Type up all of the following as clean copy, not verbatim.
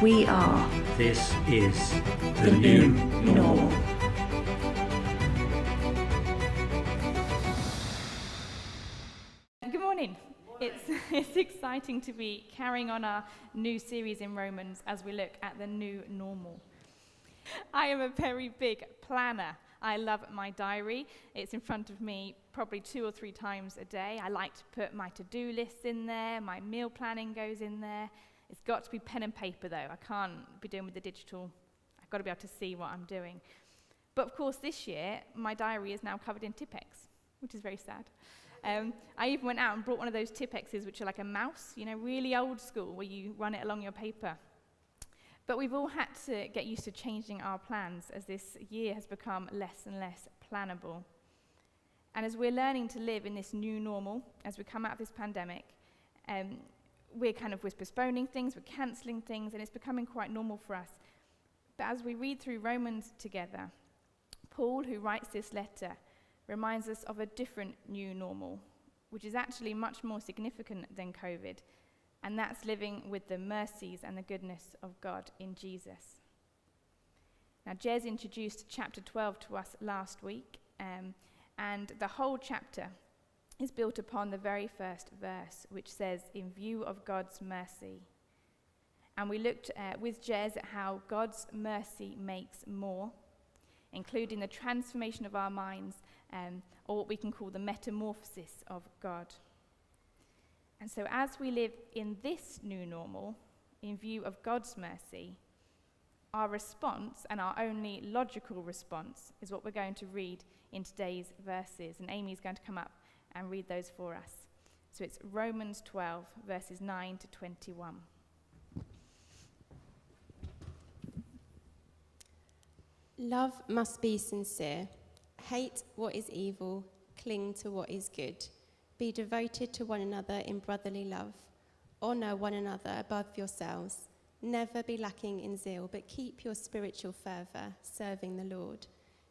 We are. This is The new normal. Good morning. It's exciting to be carrying on our new series in Romans as we look at the new normal. I am a very big planner. I love my diary. It's in front of me probably 2 or 3 times a day. I like to put my to-do lists in there. My meal planning goes in there. It's got to be pen and paper, though. I can't be doing with the digital. I've got to be able to see what I'm doing. But, of course, this year, my diary is now covered in Tipp-Ex, which is very sad. I even went out and brought one of those Tipp-Exes, which are like a mouse, really old school, where you run it along your paper. But we've all had to get used to changing our plans as this year has become less and less plannable. And as we're learning to live in this new normal, as we come out of this pandemic, we're postponing things, we're cancelling things, and it's becoming quite normal for us. But as we read through Romans together, Paul, who writes this letter, reminds us of a different new normal, which is actually much more significant than COVID, and that's living with the mercies and the goodness of God in Jesus. Now, Jez introduced chapter 12 to us last week, and the whole chapter is built upon the very first verse, which says, "In view of God's mercy." And we looked with Jez at how God's mercy makes more, including the transformation of our minds, or what we can call the metamorphosis of God. And so as we live in this new normal, in view of God's mercy, our response, and our only logical response, is what we're going to read in today's verses. And Amy's going to come up and read those for us. So it's Romans 12, verses 9 to 21. Love must be sincere. Hate what is evil. Cling to what is good. Be devoted to one another in brotherly love. Honor one another above yourselves. Never be lacking in zeal, but keep your spiritual fervor, serving the Lord.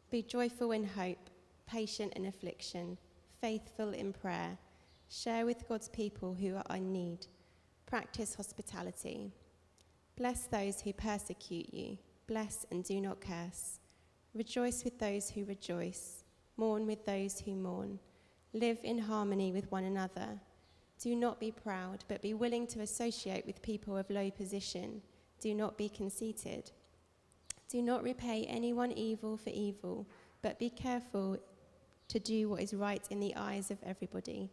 Be joyful in hope, patient in affliction, faithful in prayer. Share with God's people who are in need. Practice hospitality. Bless those who persecute you. Bless and do not curse. Rejoice with those who rejoice. Mourn with those who mourn. Live in harmony with one another. Do not be proud, but be willing to associate with people of low position. Do not be conceited. Do not repay anyone evil for evil, but be careful to do what is right in the eyes of everybody.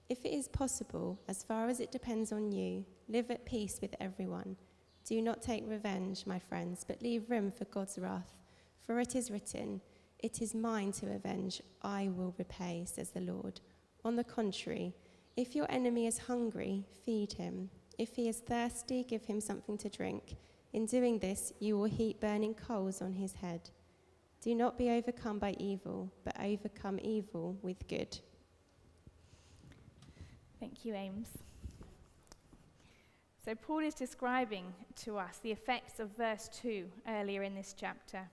If it is possible, as far as it depends on you, live at peace with everyone. Do not take revenge, my friends, but leave room for God's wrath. For it is written, "It is mine to avenge, I will repay," says the Lord. On the contrary, if your enemy is hungry, feed him. If he is thirsty, give him something to drink. In doing this, you will heap burning coals on his head. Do not be overcome by evil, but overcome evil with good. Thank you, Ames. So Paul is describing to us the effects of verse 2 earlier in this chapter,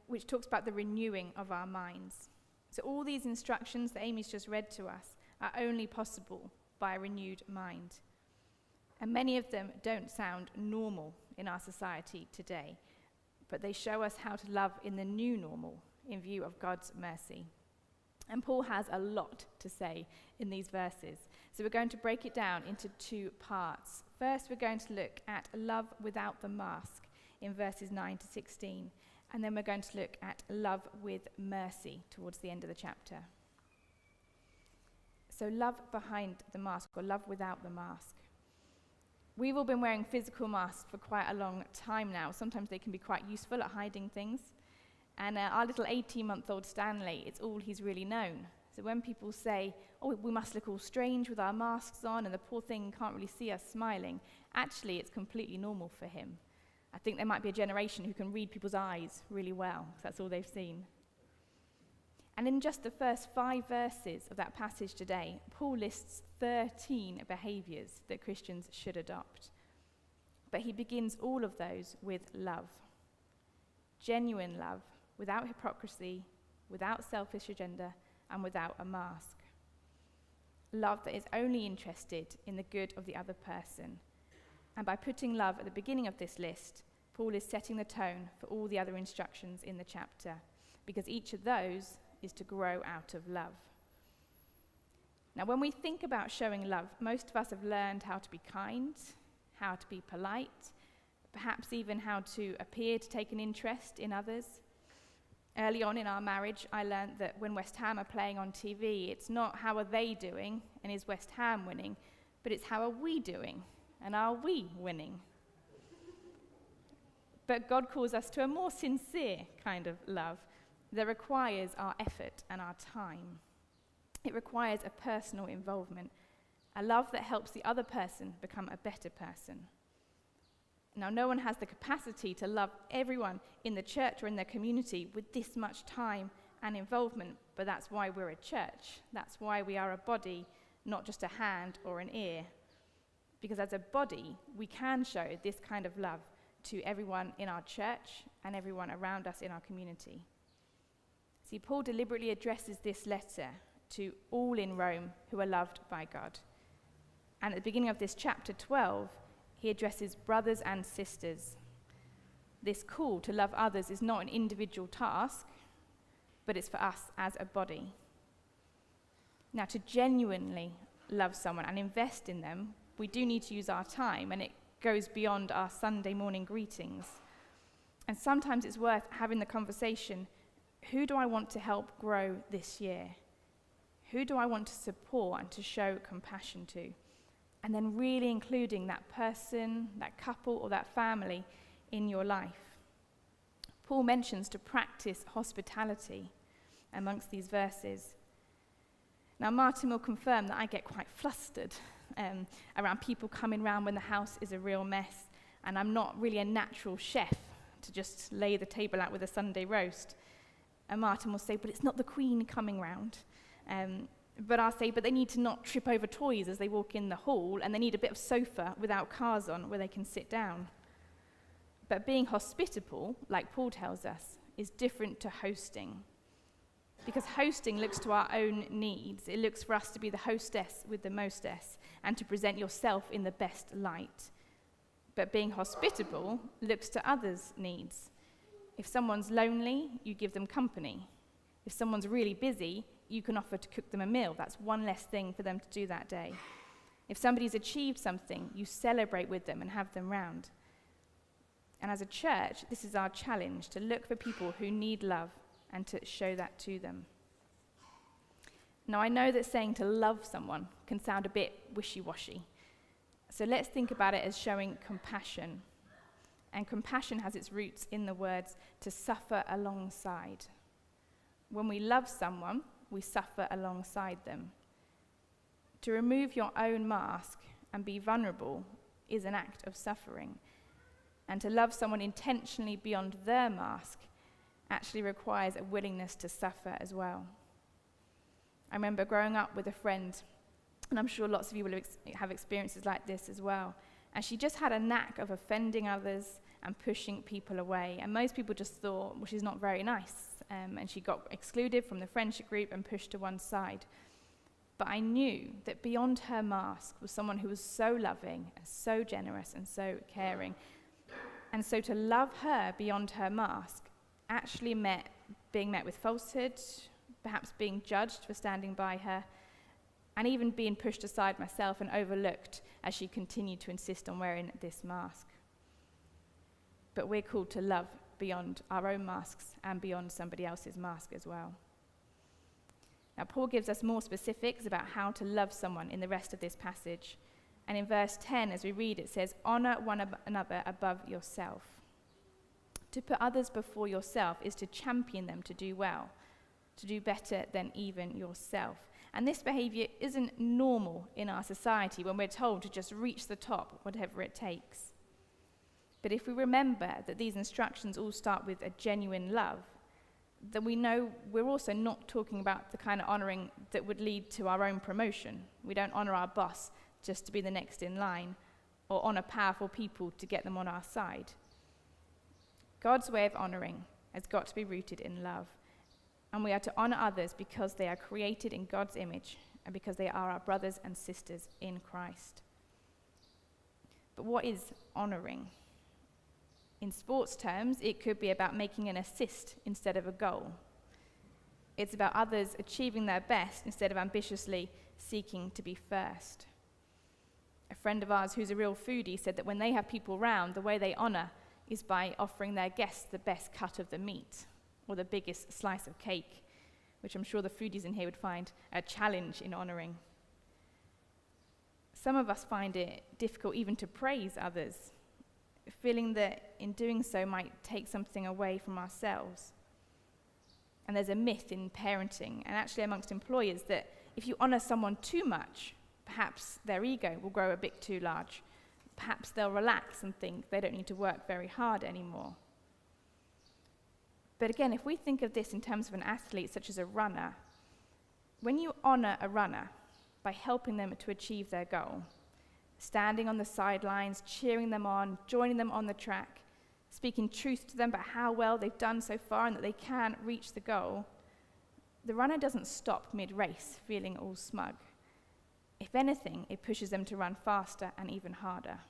which talks about the renewing of our minds. So all these instructions that Amy's just read to us are only possible by a renewed mind. And many of them don't sound normal in our society today, but they show us how to love in the new normal in view of God's mercy. And Paul has a lot to say in these verses. So we're going to break it down into 2 parts. First, we're going to look at love without the mask in verses 9 to 16. And then we're going to look at love with mercy towards the end of the chapter. So love behind the mask, or love without the mask. We've all been wearing physical masks for quite a long time now. Sometimes they can be quite useful at hiding things. And our little 18-month-old Stanley, it's all he's really known. So when people say, "Oh, we must look all strange with our masks on, and the poor thing can't really see us smiling," actually it's completely normal for him. I think there might be a generation who can read people's eyes really well, because that's all they've seen. And in just the first 5 verses of that passage today, Paul lists 13 behaviors that Christians should adopt. But he begins all of those with love. Genuine love, without hypocrisy, without selfish agenda, and without a mask. Love that is only interested in the good of the other person, And by putting love at the beginning of this list, Paul is setting the tone for all the other instructions in the chapter, because each of those is to grow out of love. Now, when we think about showing love, most of us have learned how to be kind, how to be polite, perhaps even how to appear to take an interest in others. Early on in our marriage, I learned that when West Ham are playing on TV, it's not how are they doing and is West Ham winning, but it's how are we doing and are we winning? But God calls us to a more sincere kind of love that requires our effort and our time. It requires a personal involvement, a love that helps the other person become a better person. Now, no one has the capacity to love everyone in the church or in their community with this much time and involvement, but that's why we're a church. That's why we are a body, not just a hand or an ear. Because as a body, we can show this kind of love to everyone in our church and everyone around us in our community. See, Paul deliberately addresses this letter to all in Rome who are loved by God. And at the beginning of this chapter 12, he addresses brothers and sisters. This call to love others is not an individual task, but it's for us as a body. Now, to genuinely love someone and invest in them, we do need to use our time, and it goes beyond our Sunday morning greetings. And sometimes it's worth having the conversation, who do I want to help grow this year? Who do I want to support and to show compassion to? And then really including that person, that couple, or that family in your life. Paul mentions to practice hospitality amongst these verses. Now, Martin will confirm that I get quite flustered around people coming round when the house is a real mess, and I'm not really a natural chef to just lay the table out with a Sunday roast. And Martin will say, but it's not the Queen coming round. But I'll say, but they need to not trip over toys as they walk in the hall, and they need a bit of sofa without cars on where they can sit down. But being hospitable, like Paul tells us, is different to hosting. Because hosting looks to our own needs. It looks for us to be the hostess with the mostess, and to present yourself in the best light. But being hospitable looks to others' needs. If someone's lonely, you give them company. If someone's really busy, you can offer to cook them a meal. That's one less thing for them to do that day. If somebody's achieved something, you celebrate with them and have them round. And as a church, this is our challenge, to look for people who need love and to show that to them. Now, I know that saying to love someone can sound a bit wishy-washy. So let's think about it as showing compassion. And compassion has its roots in the words to suffer alongside. When we love someone, we suffer alongside them. To remove your own mask and be vulnerable is an act of suffering. And to love someone intentionally beyond their mask actually requires a willingness to suffer as well. I remember growing up with a friend, and I'm sure lots of you will have experiences like this as well, and she just had a knack of offending others and pushing people away. And most people just thought, well, she's not very nice. And she got excluded from the friendship group and pushed to one side. But I knew that beyond her mask was someone who was so loving and so generous and so caring. And so to love her beyond her mask actually meant being met with falsehood, perhaps being judged for standing by her, and even being pushed aside myself and overlooked as she continued to insist on wearing this mask. But we're called to love beyond our own masks and beyond somebody else's mask as well. Now, Paul gives us more specifics about how to love someone in the rest of this passage. And in verse 10, as we read, it says, "Honor one another above yourself." To put others before yourself is to champion them to do well, to do better than even yourself. And this behavior isn't normal in our society when we're told to just reach the top, whatever it takes. But if we remember that these instructions all start with a genuine love, then we know we're also not talking about the kind of honoring that would lead to our own promotion. We don't honor our boss just to be the next in line, or honor powerful people to get them on our side. God's way of honoring has got to be rooted in love. And we are to honor others because they are created in God's image and because they are our brothers and sisters in Christ. But what is honouring? In sports terms, it could be about making an assist instead of a goal. It's about others achieving their best instead of ambitiously seeking to be first. A friend of ours who's a real foodie said that when they have people round, the way they honour is by offering their guests the best cut of the meat or the biggest slice of cake, which I'm sure the foodies in here would find a challenge in honouring. Some of us find it difficult even to praise others, feeling that in doing so might take something away from ourselves. And there's a myth in parenting, and actually amongst employers, that if you honour someone too much, perhaps their ego will grow a bit too large. Perhaps they'll relax and think they don't need to work very hard anymore. But again, if we think of this in terms of an athlete such as a runner, when you honour a runner by helping them to achieve their goal, standing on the sidelines, cheering them on, joining them on the track, speaking truth to them about how well they've done so far and that they can reach the goal, the runner doesn't stop mid-race feeling all smug. If anything, it pushes them to run faster and even harder.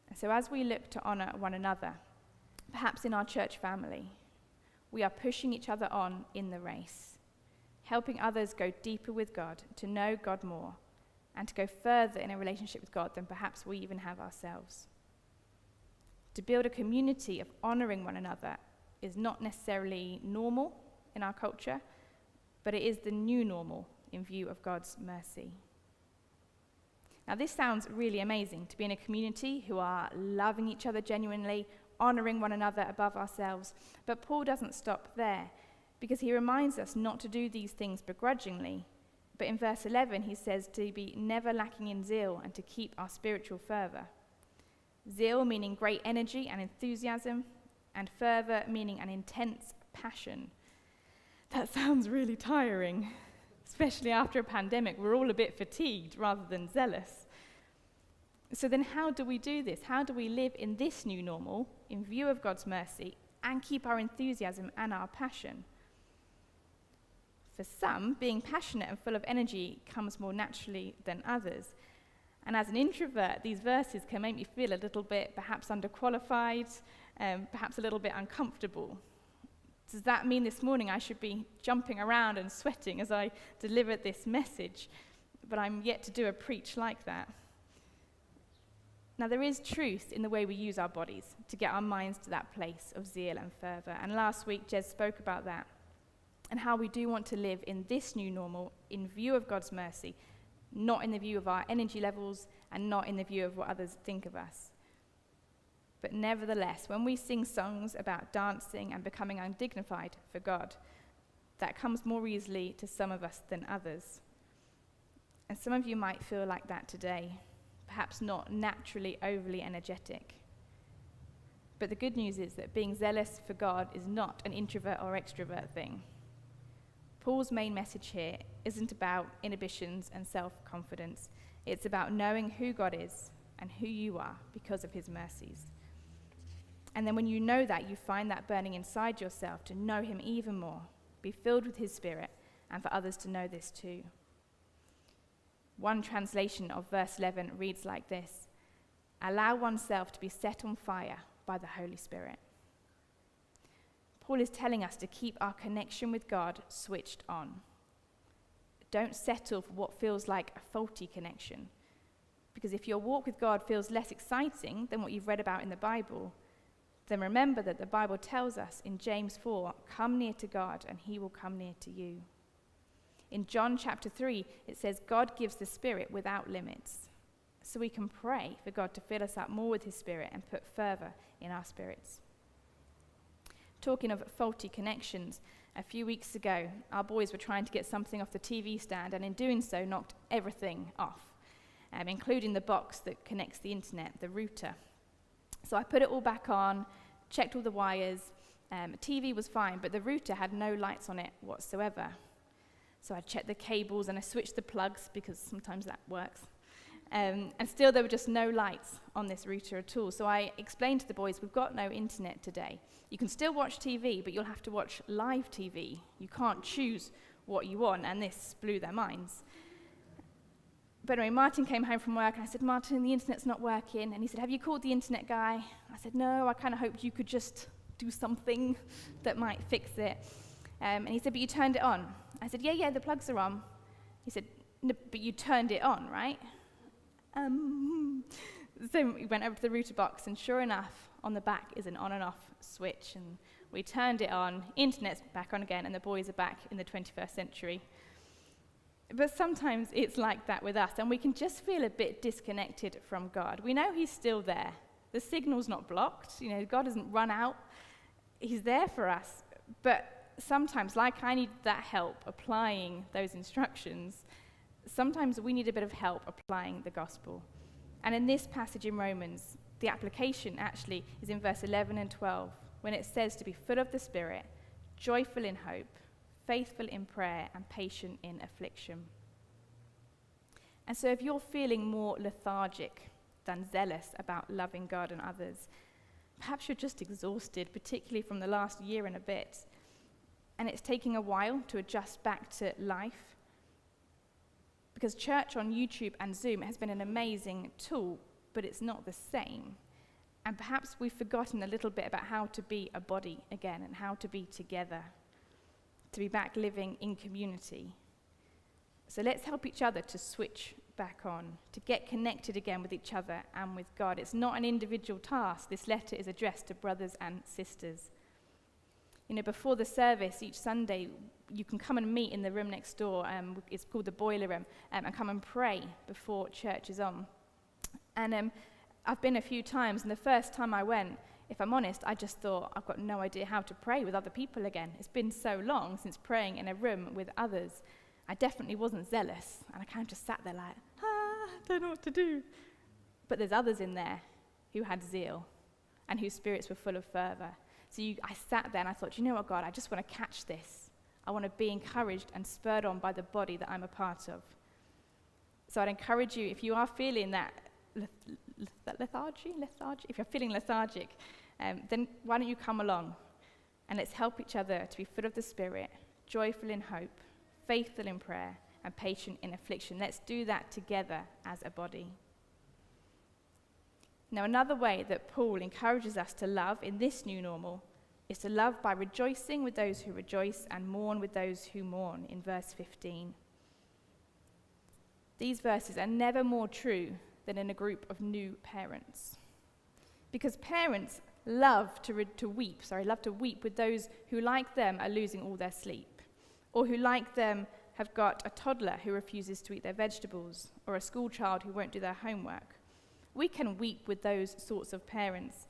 And so as we look to honour one another, perhaps in our church family, we are pushing each other on in the race, helping others go deeper with God, to know God more, and to go further in a relationship with God than perhaps we even have ourselves. To build a community of honouring one another is not necessarily normal in our culture, but it is the new normal in view of God's mercy. Now, this sounds really amazing, to be in a community who are loving each other genuinely, honouring one another above ourselves. But Paul doesn't stop there, because he reminds us not to do these things begrudgingly. But in verse 11, he says to be never lacking in zeal and to keep our spiritual fervour. Zeal meaning great energy and enthusiasm, and fervour meaning an intense passion. That sounds really tiring, especially after a pandemic. We're all a bit fatigued rather than zealous. So then how do we do this? How do we live in this new normal in view of God's mercy and keep our enthusiasm and our passion? For some, being passionate and full of energy comes more naturally than others. And as an introvert, these verses can make me feel a little bit perhaps underqualified, perhaps a little bit uncomfortable. Does that mean this morning I should be jumping around and sweating as I deliver this message? But I'm yet to do a preach like that. Now, there is truth in the way we use our bodies to get our minds to that place of zeal and fervour. And last week, Jez spoke about that and how we do want to live in this new normal in view of God's mercy, not in the view of our energy levels and not in the view of what others think of us. But nevertheless, when we sing songs about dancing and becoming undignified for God, that comes more easily to some of us than others. And some of you might feel like that today, perhaps not naturally overly energetic. But the good news is that being zealous for God is not an introvert or extrovert thing. Paul's main message here isn't about inhibitions and self-confidence. It's about knowing who God is and who you are because of his mercies. And then when you know that, you find that burning inside yourself to know him even more, be filled with his Spirit, and for others to know this too. One translation of verse 11 reads like this: allow oneself to be set on fire by the Holy Spirit. Paul is telling us to keep our connection with God switched on. Don't settle for what feels like a faulty connection, because if your walk with God feels less exciting than what you've read about in the Bible, then remember that the Bible tells us in James 4, come near to God and he will come near to you. In John chapter 3, it says God gives the Spirit without limits. So we can pray for God to fill us up more with his Spirit and put fervour in our spirits. Talking of faulty connections, a few weeks ago, our boys were trying to get something off the TV stand, and in doing so, knocked everything off, including the box that connects the internet, the router. So I put it all back on, checked all the wires. TV was fine, but the router had no lights on it whatsoever. So I checked the cables and I switched the plugs because sometimes that works. And still there were just no lights on this router at all. So I explained to the boys, we've got no internet today. You can still watch TV, but you'll have to watch live TV. You can't choose what you want, and this blew their minds. But anyway, Martin came home from work, and I said, Martin, the internet's not working. And he said, have you called the internet guy? I said, no, I kind of hoped you could just do something that might fix it. And he said, but you turned it on. I said, yeah, the plugs are on. He said, no, but you turned it on, right? So we went over to the router box, and sure enough, on the back is an on and off switch. And we turned it on, internet's back on again, and the boys are back in the 21st century. But sometimes it's like that with us, and we can just feel a bit disconnected from God. We know he's still there. The signal's not blocked. God hasn't run out. He's there for us. But sometimes, like I need that help applying those instructions, sometimes we need a bit of help applying the gospel. And in this passage in Romans, the application actually is in verse 11 and 12, when it says to be full of the Spirit, joyful in hope, faithful in prayer, and patient in affliction. And so if you're feeling more lethargic than zealous about loving God and others, perhaps you're just exhausted, particularly from the last year and a bit, and it's taking a while to adjust back to life, because church on YouTube and Zoom has been an amazing tool, but it's not the same. And perhaps we've forgotten a little bit about how to be a body again and how to be together, to be back living in community. So let's help each other to switch back on, to get connected again with each other and with God. It's not an individual task. This letter is addressed to brothers and sisters. Before the service each Sunday, you can come and meet in the room next door. It's called the Boiler Room, and come and pray before church is on. And I've been a few times, and the first time I went, if I'm honest, I just thought, I've got no idea how to pray with other people again. It's been so long since praying in a room with others. I definitely wasn't zealous, and I kind of just sat there like, I don't know what to do. But there's others in there who had zeal and whose spirits were full of fervor. So I sat there and I thought, you know what, God, I just want to catch this. I want to be encouraged and spurred on by the body that I'm a part of. So I'd encourage you, if you are feeling that lethargy, if you're feeling lethargic, then why don't you come along and let's help each other to be full of the Spirit, joyful in hope, faithful in prayer, and patient in affliction. Let's do that together as a body. Now, another way that Paul encourages us to love in this new normal is to love by rejoicing with those who rejoice and mourn with those who mourn, in verse 15. These verses are never more true than in a group of new parents. Because parents love to weep with those who, like them, are losing all their sleep, or who, like them, have got a toddler who refuses to eat their vegetables, or a school child who won't do their homework. We can weep with those sorts of parents,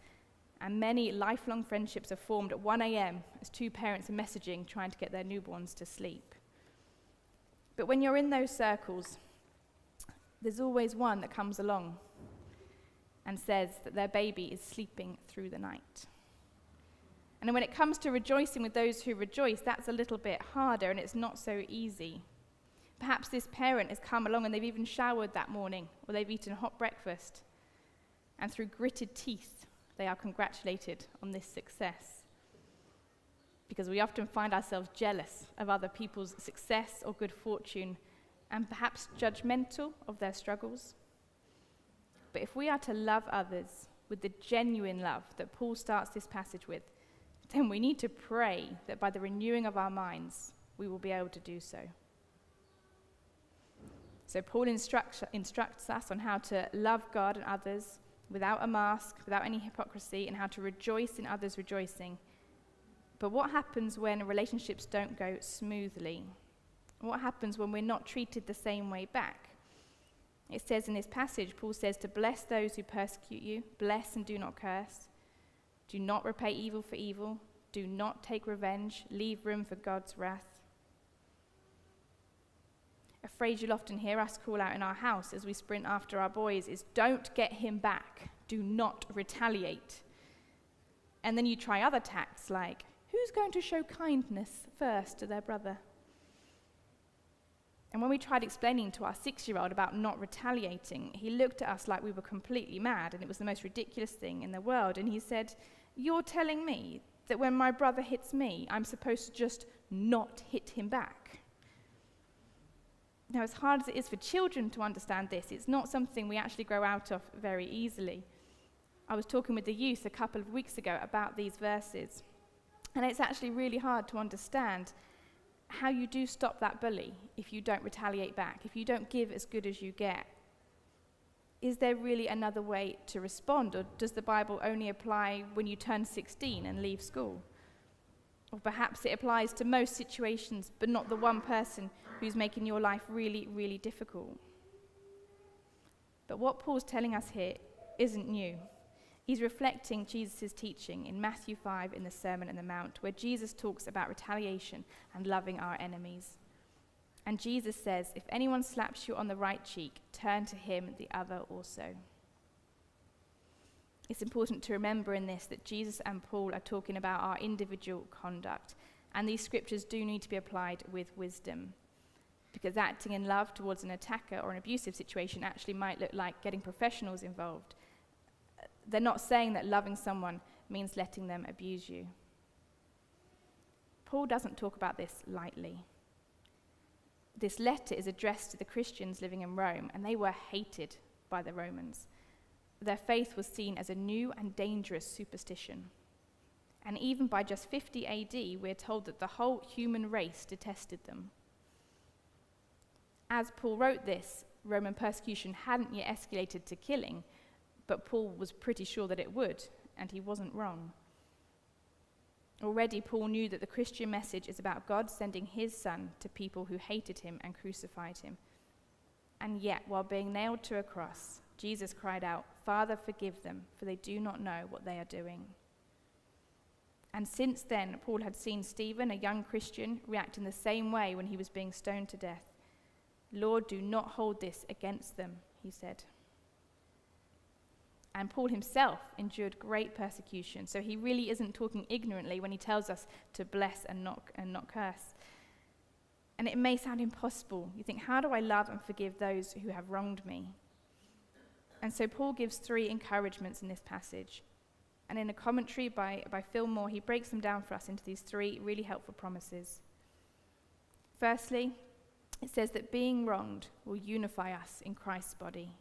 and many lifelong friendships are formed at 1 a.m. as two parents are messaging, trying to get their newborns to sleep. But when you're in those circles, there's always one that comes along and says that their baby is sleeping through the night. And when it comes to rejoicing with those who rejoice, that's a little bit harder, and it's not so easy. Perhaps this parent has come along and they've even showered that morning, or they've eaten a hot breakfast, and through gritted teeth, they are congratulated on this success. Because we often find ourselves jealous of other people's success or good fortune, and perhaps judgmental of their struggles. But if we are to love others with the genuine love that Paul starts this passage with, then we need to pray that by the renewing of our minds, we will be able to do so. So Paul instructs us on how to love God and others without a mask, without any hypocrisy, and how to rejoice in others' rejoicing. But what happens when relationships don't go smoothly? What happens when we're not treated the same way back? It says in this passage, Paul says to bless those who persecute you, bless and do not curse. Do not repay evil for evil. Do not take revenge. Leave room for God's wrath. A phrase you'll often hear us call out in our house as we sprint after our boys is, don't get him back. Do not retaliate. And then you try other tacts like, who's going to show kindness first to their brother? And when we tried explaining to our 6-year-old about not retaliating, he looked at us like we were completely mad and it was the most ridiculous thing in the world. And he said, you're telling me that when my brother hits me, I'm supposed to just not hit him back? Now, as hard as it is for children to understand this, it's not something we actually grow out of very easily. I was talking with the youth a couple of weeks ago about these verses, and it's actually really hard to understand how you do stop that bully if you don't retaliate back, if you don't give as good as you get. Is there really another way to respond, or does the Bible only apply when you turn 16 and leave school? Or perhaps it applies to most situations, but not the one person who's making your life really, really difficult. But what Paul's telling us here isn't new. He's reflecting Jesus' teaching in Matthew 5 in the Sermon on the Mount, where Jesus talks about retaliation and loving our enemies. And Jesus says, if anyone slaps you on the right cheek, turn to him the other also. It's important to remember in this that Jesus and Paul are talking about our individual conduct, and these scriptures do need to be applied with wisdom, because acting in love towards an attacker or an abusive situation actually might look like getting professionals involved. They're not saying that loving someone means letting them abuse you. Paul doesn't talk about this lightly. This letter is addressed to the Christians living in Rome, and they were hated by the Romans. Their faith was seen as a new and dangerous superstition. And even by just 50 AD, we're told that the whole human race detested them. As Paul wrote this, Roman persecution hadn't yet escalated to killing, but Paul was pretty sure that it would, and he wasn't wrong. Already, Paul knew that the Christian message is about God sending his Son to people who hated him and crucified him. And yet, while being nailed to a cross, Jesus cried out, "Father, forgive them, for they do not know what they are doing." And since then, Paul had seen Stephen, a young Christian, react in the same way when he was being stoned to death. "Lord, do not hold this against them," he said. And Paul himself endured great persecution, so he really isn't talking ignorantly when he tells us to bless and not curse. And it may sound impossible. You think, how do I love and forgive those who have wronged me? And so Paul gives 3 encouragements in this passage. And in a commentary by Phil Moore, he breaks them down for us into these 3 really helpful promises. Firstly, it says that being wronged will unify us in Christ's body.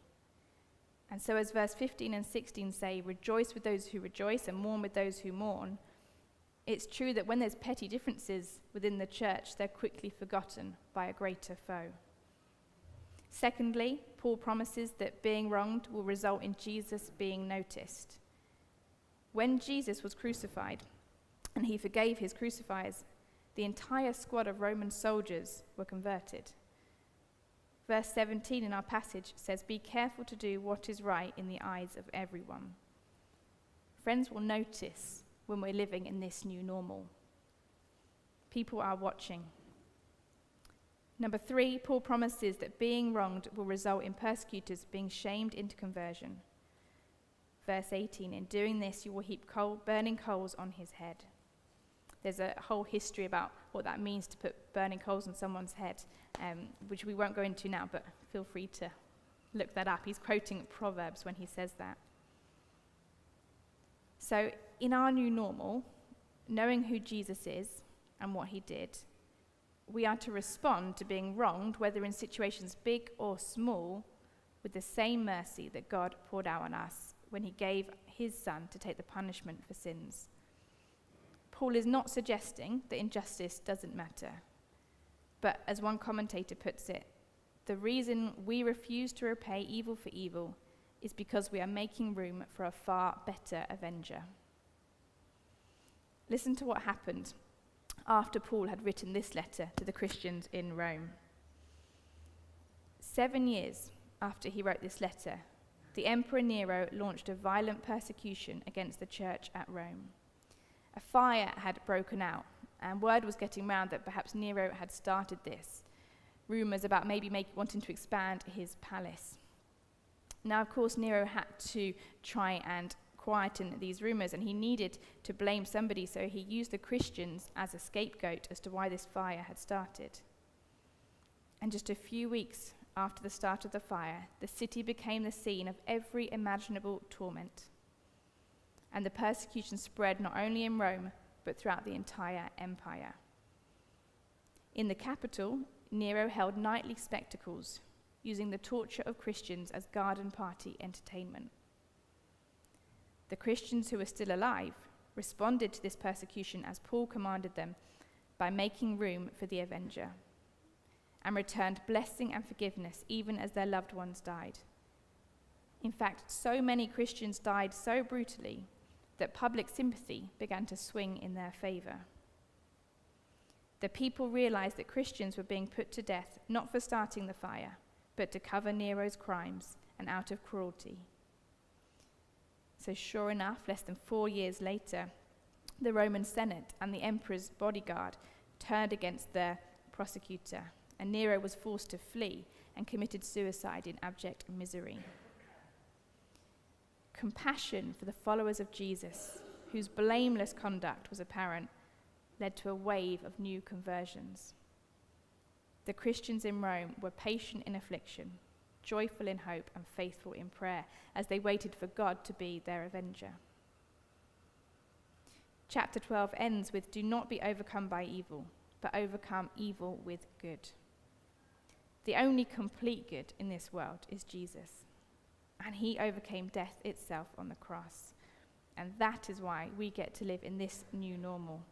And so as verse 15 and 16 say, rejoice with those who rejoice and mourn with those who mourn, it's true that when there's petty differences within the church, they're quickly forgotten by a greater foe. Secondly, Paul promises that being wronged will result in Jesus being noticed. When Jesus was crucified and he forgave his crucifiers, the entire squad of Roman soldiers were converted. Verse 17 in our passage says, "Be careful to do what is right in the eyes of everyone." Friends will notice when we're living in this new normal. People are watching. Number 3, Paul promises that being wronged will result in persecutors being shamed into conversion. Verse 18, "In doing this, you will heap burning coals on his head." There's a whole history about what that means to put burning coals on someone's head, which we won't go into now, but feel free to look that up. He's quoting Proverbs when he says that. So in our new normal, knowing who Jesus is and what he did, we are to respond to being wronged, whether in situations big or small, with the same mercy that God poured out on us when he gave his Son to take the punishment for sins. Paul is not suggesting that injustice doesn't matter. But as one commentator puts it, the reason we refuse to repay evil for evil is because we are making room for a far better avenger. Listen to what happened after Paul had written this letter to the Christians in Rome. 7 years after he wrote this letter, the Emperor Nero launched a violent persecution against the church at Rome. A fire had broken out, and word was getting round that perhaps Nero had started this. Rumours about maybe wanting to expand his palace. Now, of course, Nero had to try and quieten these rumours, and he needed to blame somebody, so he used the Christians as a scapegoat as to why this fire had started. And just a few weeks after the start of the fire, the city became the scene of every imaginable torment. And the persecution spread not only in Rome, but throughout the entire empire. In the capital, Nero held nightly spectacles, using the torture of Christians as garden party entertainment. The Christians who were still alive responded to this persecution as Paul commanded them by making room for the avenger, and returned blessing and forgiveness even as their loved ones died. In fact, so many Christians died so brutally that public sympathy began to swing in their favor. The people realized that Christians were being put to death not for starting the fire, but to cover Nero's crimes and out of cruelty. So sure enough, less than 4 years later, the Roman Senate and the emperor's bodyguard turned against their prosecutor, and Nero was forced to flee and committed suicide in abject misery. Compassion for the followers of Jesus, whose blameless conduct was apparent, led to a wave of new conversions. The Christians in Rome were patient in affliction, joyful in hope, and faithful in prayer as they waited for God to be their avenger. Chapter 12 ends with, "Do not be overcome by evil, but overcome evil with good." The only complete good in this world is Jesus, and he overcame death itself on the cross. And that is why we get to live in this new normal.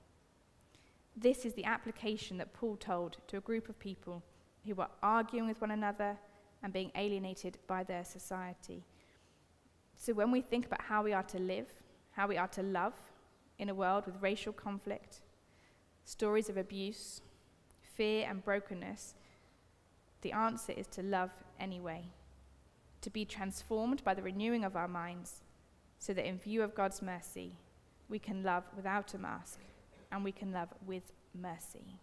This is the application that Paul told to a group of people who were arguing with one another and being alienated by their society. So when we think about how we are to live, how we are to love in a world with racial conflict, stories of abuse, fear and brokenness, the answer is to love anyway, to be transformed by the renewing of our minds, so that in view of God's mercy, we can love without a mask, and we can love with mercy.